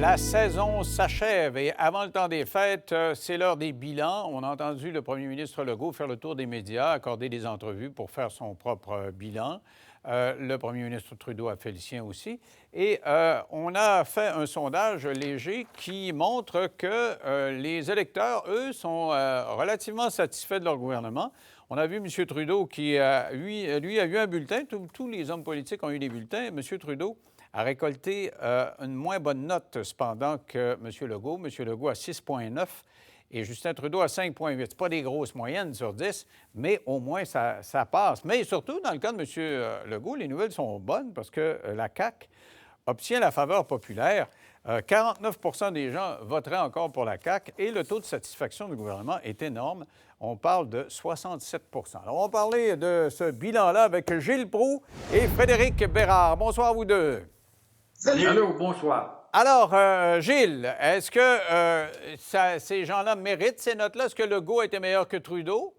La saison s'achève et avant le temps des fêtes, c'est l'heure des bilans. On a entendu le premier ministre Legault faire le tour des médias, accorder des entrevues pour faire son propre bilan. Le premier ministre Trudeau a fait le sien aussi. Et on a fait un sondage léger qui montre que les électeurs, eux, sont relativement satisfaits de leur gouvernement. On a vu M. Trudeau qui, lui, a eu un bulletin. Tous les hommes politiques ont eu des bulletins. M. Trudeau a récolté une moins bonne note, cependant, que M. Legault. M. Legault a 6,9 et Justin Trudeau a 5,8. Ce pas des grosses moyennes sur 10, mais au moins, ça passe. Mais surtout, dans le cas de M. Legault, les nouvelles sont bonnes parce que la CAQ obtient la faveur populaire. 49 des gens voteraient encore pour la CAQ et le taux de satisfaction du gouvernement est énorme. On parle de 67 Alors, on va parler de ce bilan-là avec Gilles Proulx et Frédéric Bérard. Bonsoir, vous deux. Salut. Allô, bonsoir. Alors, Gilles, est-ce que ces gens-là méritent ces notes-là? Est-ce que Legault a été meilleur que Trudeau?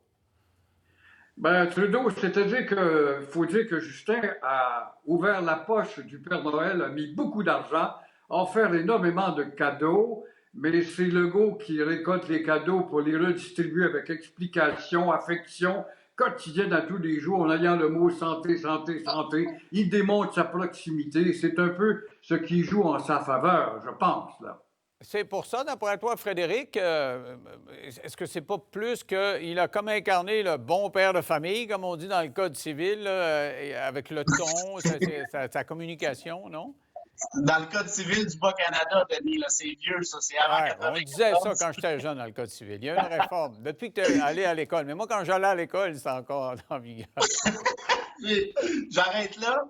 Bien, Trudeau, c'est-à-dire qu'il faut dire que Justin a ouvert la poche du Père Noël, a mis beaucoup d'argent, a offert énormément de cadeaux, mais c'est Legault qui récolte les cadeaux pour les redistribuer avec explication, affection quotidienne à tous les jours en ayant le mot santé, santé, santé. Il démontre sa proximité. C'est un peu ce qui joue en sa faveur, je pense, là. C'est pour ça, d'après toi, Frédéric, est-ce que c'est pas plus qu'il a comme incarné le bon père de famille, comme on dit dans le Code civil, là, avec le ton, sa communication, non? Dans le Code civil du Bas-Canada, Denis, là, c'est vieux, ça, c'est avant 94. On disait ça quand j'étais jeune dans le Code civil. Il y a une réforme depuis que tu es allé à l'école. Mais moi, quand j'allais à l'école, c'est encore en vigueur. J'arrête là.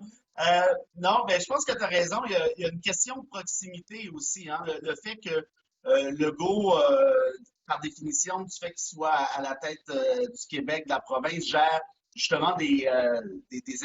Non, bien, je pense que tu as raison. Il y a une question de proximité aussi. Hein? Le fait que Legault, par définition, du fait qu'il soit à la tête du Québec, de la province, gère justement des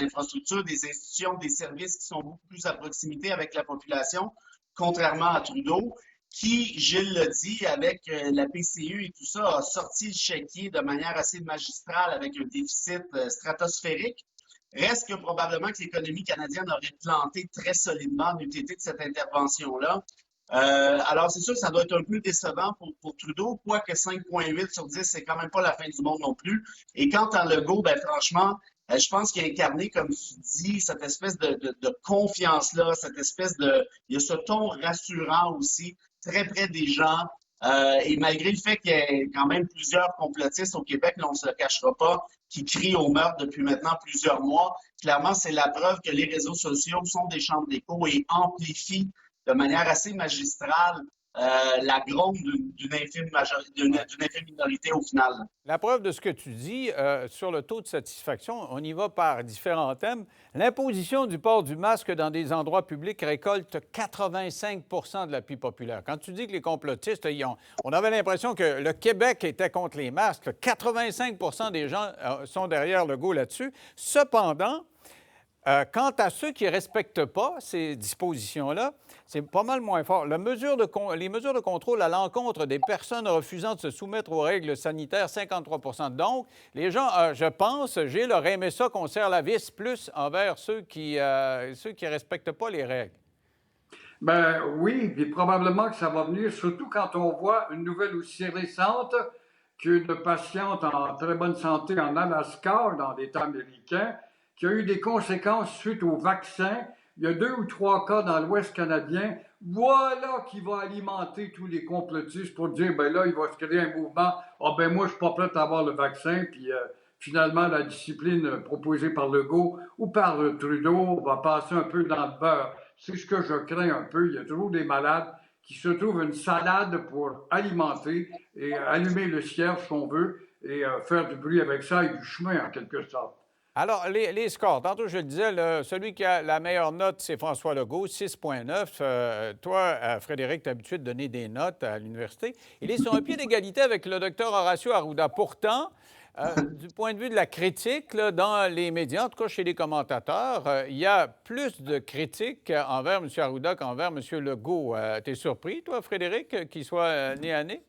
infrastructures, des institutions, des services qui sont beaucoup plus à proximité avec la population, contrairement à Trudeau, qui, Gilles le dit, avec la PCU et tout ça, a sorti le chéquier de manière assez magistrale avec un déficit stratosphérique. Reste que probablement que l'économie canadienne aurait planté très solidement en UTT de cette intervention-là. Alors, c'est sûr que ça doit être un peu décevant pour Trudeau, quoique 5,8 sur 10, c'est quand même pas la fin du monde non plus. Et quant à Legault, ben franchement, je pense qu'il a incarné, comme tu dis, cette espèce de confiance-là, cette espèce de... Il y a ce ton rassurant aussi, très près des gens. Et malgré le fait qu'il y ait quand même plusieurs complotistes au Québec, là, on ne se le cachera pas, qui crient au meurtre depuis maintenant plusieurs mois, clairement, c'est la preuve que les réseaux sociaux sont des chambres d'écho et amplifient de manière assez magistrale la gronde d'une infime minorité au final. La preuve de ce que tu dis sur le taux de satisfaction, on y va par différents thèmes. L'imposition du port du masque dans des endroits publics récolte 85 de l'appui populaire. Quand tu dis que les complotistes, on avait l'impression que le Québec était contre les masques. 85 des gens sont derrière Legault là-dessus. Cependant, quant à ceux qui ne respectent pas ces dispositions-là, c'est pas mal moins fort. Les mesures de contrôle à l'encontre des personnes refusant de se soumettre aux règles sanitaires, 53 Donc, les gens, je pense, Gilles, auraient aimé ça qu'on serre la vis plus envers ceux qui ne respectent pas les règles. Ben oui, puis probablement que ça va venir, surtout quand on voit une nouvelle aussi récente qu'une patiente en très bonne santé en Alaska, dans l'État américain, qui a eu des conséquences suite au vaccin. Il y a 2 ou 3 cas dans l'Ouest canadien. Voilà qui va alimenter tous les complotistes pour dire, ben là, il va se créer un mouvement. Ah ben moi, je suis pas prêt à avoir le vaccin. Puis finalement, la discipline proposée par Legault ou par Trudeau va passer un peu dans le beurre. C'est ce que je crains un peu. Il y a toujours des malades qui se trouvent une salade pour alimenter et allumer le cierge, si on veut, et faire du bruit avec ça et du chemin, en quelque sorte. Alors, les scores. Tantôt, je le disais, celui qui a la meilleure note, c'est François Legault, 6,9. Toi, Frédéric, tu es habitué de donner des notes à l'université. Il est sur un pied d'égalité avec le docteur Horacio Arruda. Pourtant, du point de vue de la critique, là, dans les médias, en tout cas chez les commentateurs, il y a plus de critiques envers M. Arruda qu'envers M. Legault. T'es surpris, toi, Frédéric, qu'il soit nez à nez?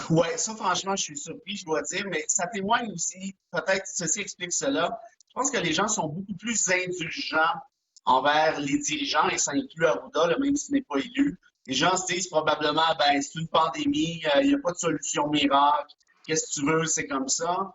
Oui, ça, franchement, je suis surpris, je dois dire, mais ça témoigne aussi, peut-être, ceci explique cela. Je pense que les gens sont beaucoup plus indulgents envers les dirigeants, et ça inclut Arruda, là, même s'il n'est pas élu, Les gens se disent probablement, ben, c'est une pandémie, il n'y a pas de solution miracle. Qu'est-ce que tu veux, c'est comme ça.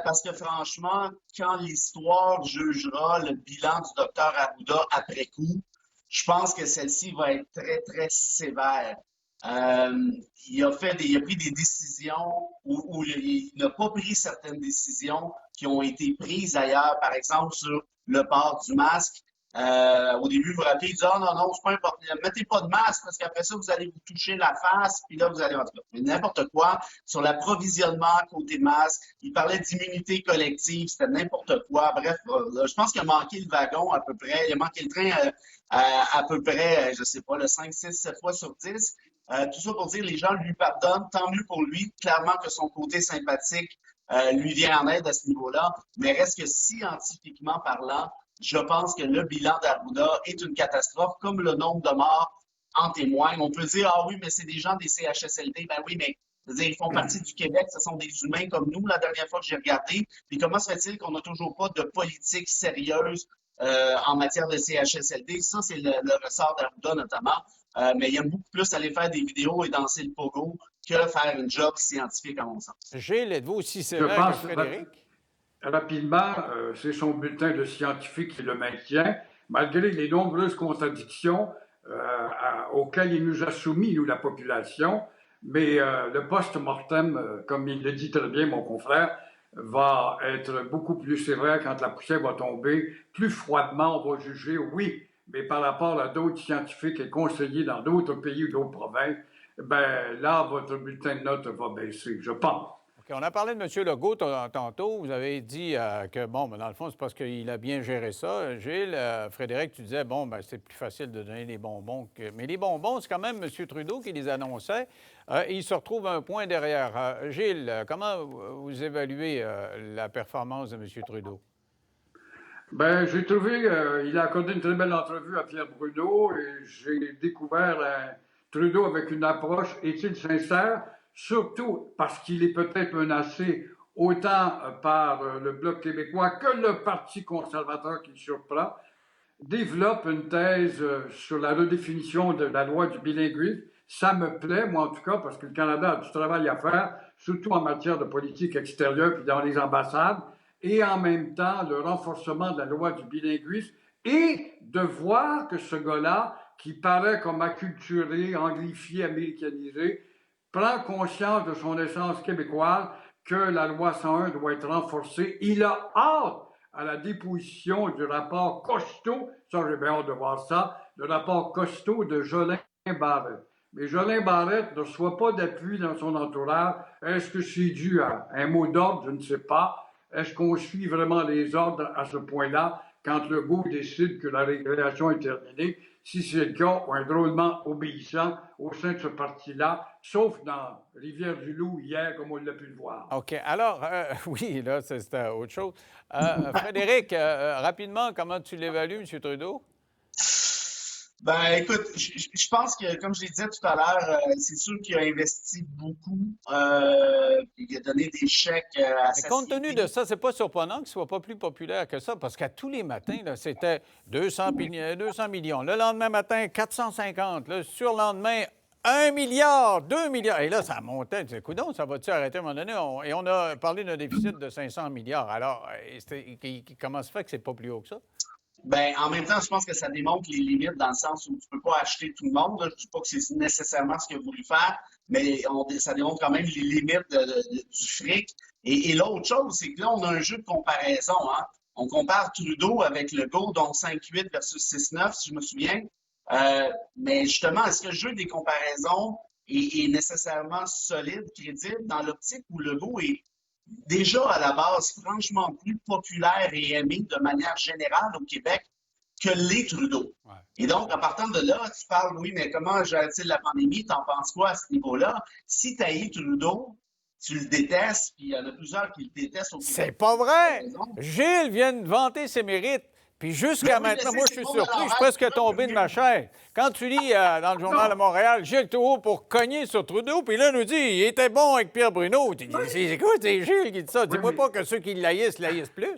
Parce que franchement, quand l'histoire jugera le bilan du docteur Arruda après coup, je pense que celle-ci va être très, très sévère. Il a pris des décisions où il n'a pas pris certaines décisions qui ont été prises ailleurs, par exemple sur le port du masque. Au début, vous vous rappelez, il dit ah non, non, c'est pas important, mettez pas de masque parce qu'après ça, vous allez vous toucher la face, puis là, vous allez en tout cas, n'importe quoi. Sur l'approvisionnement côté masque, il parlait d'immunité collective, c'était n'importe quoi. Bref, je pense qu'il a manqué le wagon à peu près, il a manqué le train à peu près, je sais pas, le 5, 6, 7 fois sur 10. Tout ça pour dire les gens lui pardonnent, tant mieux pour lui. Clairement que son côté sympathique lui vient en aide à ce niveau-là, mais reste que scientifiquement parlant, je pense que le bilan d'Arruda est une catastrophe, comme le nombre de morts en témoigne. On peut dire, ah oui, mais c'est des gens des CHSLD. Ben oui, mais ils font partie du Québec, ce sont des humains comme nous, la dernière fois que j'ai regardé. Puis comment se fait-il qu'on n'a toujours pas de politique sérieuse en matière de CHSLD? Ça, c'est le ressort d'Arruda notamment. Mais il aime beaucoup plus aller faire des vidéos et danser le pogo que faire une job scientifique, à mon sens. Gilles, êtes-vous aussi sévère que Frédéric? Rapidement, c'est son bulletin de scientifique qui le maintient, malgré les nombreuses contradictions auxquelles il nous a soumis, nous, la population. Mais le post-mortem, comme il le dit très bien, mon confrère, va être beaucoup plus sévère quand la poussière va tomber. Plus froidement, on va juger, oui, mais par rapport à d'autres scientifiques et conseillers dans d'autres pays ou d'autres provinces, ben là, votre bulletin de notes va baisser, je pense. OK, on a parlé de M. Legault tantôt. Vous avez dit que, bon, ben, dans le fond, c'est parce qu'il a bien géré ça. Gilles, Frédéric, tu disais, bon, ben, c'est plus facile de donner des bonbons que. Mais les bonbons, c'est quand même M. Trudeau qui les annonçait. Et il se retrouve un point derrière. Gilles, comment vous évaluez la performance de M. Trudeau? Ben, j'ai trouvé, il a accordé une très belle entrevue à Pierre Bruno et j'ai découvert Trudeau avec une approche, est-il sincère? Surtout parce qu'il est peut-être menacé autant par le Bloc québécois que le Parti conservateur qui surprend, développe une thèse sur la redéfinition de la loi du bilinguisme. Ça me plaît, moi en tout cas, parce que le Canada a du travail à faire, surtout en matière de politique extérieure puis dans les ambassades, et en même temps le renforcement de la loi du bilinguisme et de voir que ce gars-là, qui paraît comme acculturé, anglifié, américanisé, prend conscience de son essence québécoise, que la loi 101 doit être renforcée. Il a hâte à la déposition du rapport costaud, ça j'ai bien hâte de voir ça, le rapport costaud de Jolin Barrette. Mais Jolin Barrette ne reçoit pas d'appui dans son entourage. Est-ce que c'est dû à un mot d'ordre? Je ne sais pas. Est-ce qu'on suit vraiment les ordres à ce point-là quand Legault décide que la récréation est terminée? Si c'est le cas, on est drôlement obéissant au sein de ce parti-là, sauf dans Rivière-du-Loup hier, comme on l'a pu le voir. OK. Alors, oui, là, c'était autre chose. Frédéric, rapidement, comment tu l'évalues, M. Trudeau? Ben, écoute, je pense que, comme je l'ai dit tout à l'heure, c'est sûr qu'il a investi beaucoup. Il a donné des chèques à Mais compte tenu de ça, c'est pas surprenant qu'il ne soit pas plus populaire que ça, parce qu'à tous les matins, là, c'était 200 millions. Le lendemain matin, 450. Le surlendemain, 1 milliard, 2 milliards. Et là, ça montait. Coudonc, ça va-tu arrêter à un moment donné? Et on a parlé d'un déficit de 500 milliards. Alors, comment se fait que c'est pas plus haut que ça? Ben, en même temps, je pense que ça démontre les limites dans le sens où tu peux pas acheter tout le monde. Là. Je dis pas que c'est nécessairement ce qu'il a voulu faire, mais ça démontre quand même les limites du fric. Et l'autre chose, c'est que là, on a un jeu de comparaison. Hein. On compare Trudeau avec Legault, donc 5,8 versus 6,9, si je me souviens. Mais justement, est-ce que le jeu des comparaisons est nécessairement solide, crédible, dans l'optique où Legault est déjà à la base franchement plus populaire et aimé de manière générale au Québec que l'est Trudeau. Ouais. Et donc, en partant de là, tu parles, oui, mais comment gère-t-il la pandémie? T'en penses quoi à ce niveau-là? Si tu haïs Trudeau, tu le détestes, puis il y en a plusieurs qui le détestent au Québec. C'est pas vrai! Gilles vient de vanter ses mérites. Puis jusqu'à maintenant, moi, je suis surpris, je suis presque tombé de ma chaise. Quand tu lis dans le Journal de Montréal, Gilles Trudeau pour cogner sur Trudeau, puis là, nous dit, il était bon avec Pierre Bruno. C'est quoi, c'est Gilles qui dit ça? Dis-moi pas que ceux qui l'haïssent plus.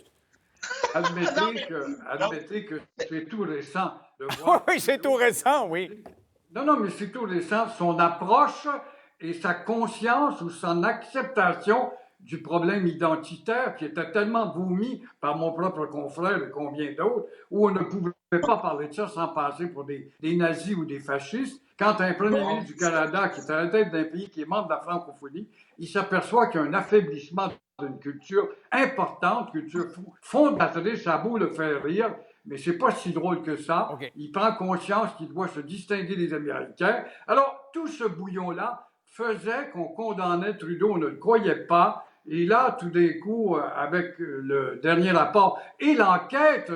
Admettez que c'est tout récent. De voir oui, c'est tout récent, oui. Non, non, mais c'est tout récent. Son approche et sa conscience ou son acceptation du problème identitaire qui était tellement vomi par mon propre confrère et combien d'autres, où on ne pouvait pas parler de ça sans passer pour des nazis ou des fascistes. Quand un premier Bon, ministre du Canada, qui est à la tête d'un pays qui est membre de la francophonie, il s'aperçoit qu'il y a un affaiblissement d'une culture importante, culture fondatrice, ça a beau le faire rire, mais c'est pas si drôle que ça. OK. Il prend conscience qu'il doit se distinguer des Américains. Alors, tout ce bouillon-là faisait qu'on condamnait Trudeau, on ne le croyait pas. Et là, tout d'un coup, avec le dernier rapport et l'enquête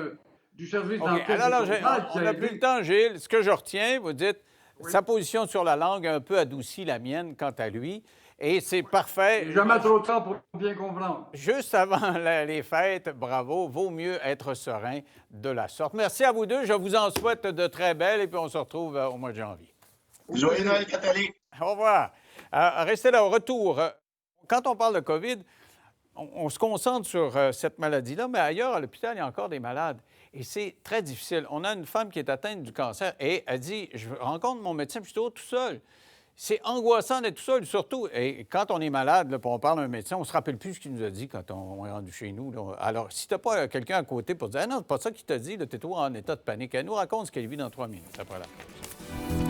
du service OK. d'enquête Alors, du journal qui on a n'a plus aidé. le temps, Gilles. Ce que je retiens, vous dites, Oui. sa position sur la langue a un peu adouci la mienne quant à lui. Et c'est parfait. Jamais trop de temps pour bien comprendre. Juste avant les fêtes, bravo, vaut mieux être serein de la sorte. Merci à vous deux. Je vous en souhaite de très belles et puis on se retrouve au mois de janvier. Joyeux Noël, Cathalie. Au revoir. Restez là au retour. Quand on parle de COVID, on se concentre sur cette maladie-là, mais ailleurs, à l'hôpital, il y a encore des malades. Et c'est très difficile. On a une femme qui est atteinte du cancer et elle dit, je rencontre mon médecin, puis je suis toujours tout seul. C'est angoissant d'être tout seul, surtout. Et quand on est malade, là, puis on parle à un médecin, on ne se rappelle plus ce qu'il nous a dit quand on est rendu chez nous. Là. Alors, si tu n'as pas quelqu'un à côté pour dire « Ah non, c'est pas ça qu'il t'a dit, tu es toujours en état de panique », elle nous raconte ce qu'elle vit dans 3 minutes après la pause.